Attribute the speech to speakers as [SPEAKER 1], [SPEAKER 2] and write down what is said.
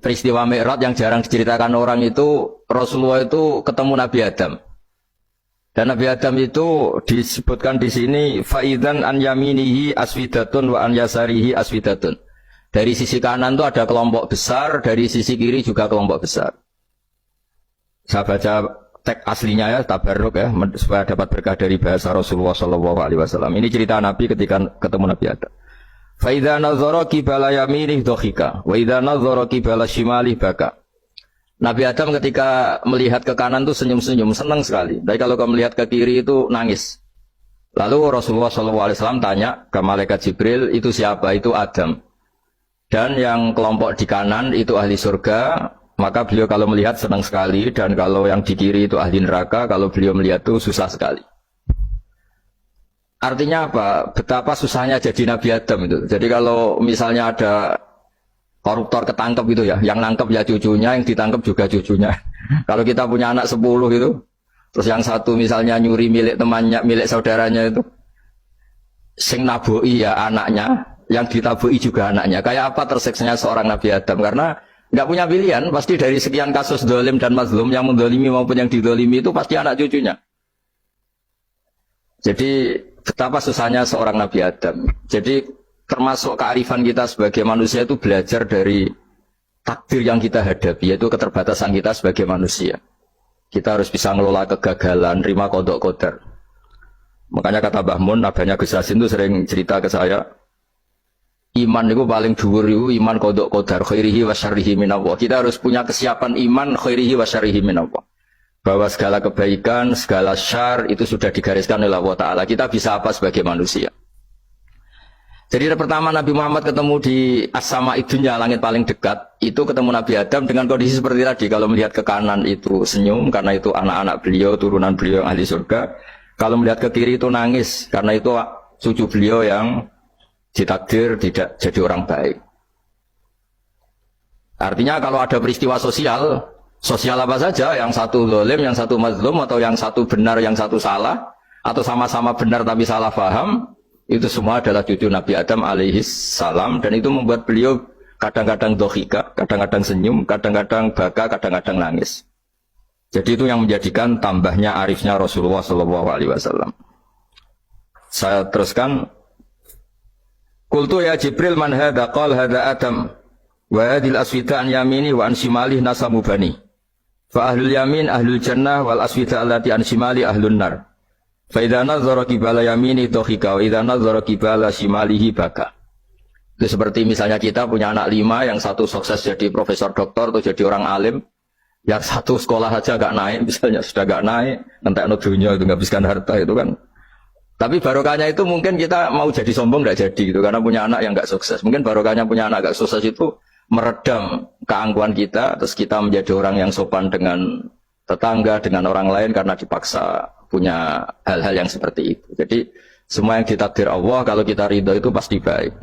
[SPEAKER 1] Peristiwa Mi'raj yang jarang diceritakan orang itu, Rasulullah itu ketemu Nabi Adam. Dan Nabi Adam itu disebutkan di sini, faidan an yaminihi aswidatun wa an yasarihi aswidatun. Dari sisi kanan itu ada kelompok besar, dari sisi kiri juga kelompok besar. Saya baca teks aslinya ya, tabarruk ya, supaya dapat berkah dari bahasa Rasulullah SAW. Ini cerita Nabi ketika ketemu Nabi Adam. Fa'idha nazara qibala yaminih dohika, wa idha nazara qibala shimalih baka. Nabi Adam ketika melihat ke kanan itu senyum-senyum, senang sekali. Tapi kalau kamu melihat ke kiri itu nangis. Lalu Rasulullah SAW tanya ke malaikat Jibril, itu siapa? Itu Adam. Dan yang kelompok di kanan itu ahli surga, maka beliau kalau melihat senang sekali. Dan kalau yang di kiri itu ahli neraka, kalau beliau melihat itu susah sekali. Artinya apa? Betapa susahnya jadi Nabi Adam itu. Jadi kalau misalnya ada koruptor ketangkep gitu ya, yang nangkep ya cucunya, yang ditangkep juga cucunya. Kalau kita punya anak 10 gitu, terus yang satu misalnya nyuri milik temannya, milik saudaranya itu, sing naboi ya anaknya, yang ditaboi juga anaknya. Kayak apa terseksanya seorang Nabi Adam? Karena nggak punya pilihan, pasti dari sekian kasus dolim dan mazlum, yang mendolimi maupun yang didolimi itu pasti anak cucunya. Jadi betapa susahnya seorang Nabi Adam. Jadi termasuk kearifan kita sebagai manusia itu belajar dari takdir yang kita hadapi, yaitu keterbatasan kita sebagai manusia. Kita harus bisa ngelola kegagalan, terima kodok kodar. Makanya kata Mbah Mun, abahnya Gus Yasin itu sering cerita ke saya, iman itu paling dhuwur itu iman kodok kodar, khairihi wa syarrihi minallah. Kita harus punya kesiapan iman khairihi wa syarrihi minallah. Bahwa segala kebaikan, segala syar itu sudah digariskan oleh Allah Ta'ala. Kita bisa apa sebagai manusia. Jadi pertama Nabi Muhammad ketemu di as-sama idunya, langit paling dekat, itu ketemu Nabi Adam dengan kondisi seperti tadi. Kalau melihat ke kanan itu senyum, karena itu anak-anak beliau, turunan beliau yang ahli surga. Kalau melihat ke kiri itu nangis, karena itu cucu beliau yang ditakdir tidak jadi orang baik. Artinya kalau ada peristiwa sosial apa saja, yang satu zalim, yang satu mazlum, atau yang satu benar, yang satu salah, atau sama-sama benar tapi salah paham, itu semua adalah cucu Nabi Adam alaihis salam, dan itu membuat beliau kadang-kadang dohika, kadang-kadang senyum, kadang-kadang baka, kadang-kadang nangis. Jadi itu yang menjadikan tambahnya arifnya Rasulullah SAW. Saya teruskan, Qultu ya Jibril man hadha qal hadha Adam wa hadhil aswita an yamini wa an shimalih nasamu bani. Fa ahlul yamin ahlul jannah wal aswita allati an shimali ahlun nar. Fa idza nazara qibala yamini dhahika wa idza nazara qibala shimalihi baka. Itu seperti misalnya kita punya anak 5, yang satu sukses jadi profesor doktor atau jadi orang alim, yang satu sekolah saja gak naik, misalnya sudah gak naik, entekno dunya itu nghabiskan harta itu kan. Tapi barokahnya itu mungkin kita mau jadi sombong gak jadi gitu, karena punya anak yang gak sukses. Mungkin barokahnya punya anak gak sukses itu meredam keangkuhan kita, terus kita menjadi orang yang sopan dengan tetangga, dengan orang lain karena dipaksa punya hal-hal yang seperti itu. Jadi semua yang ditakdir Allah kalau kita ridho itu pasti baik.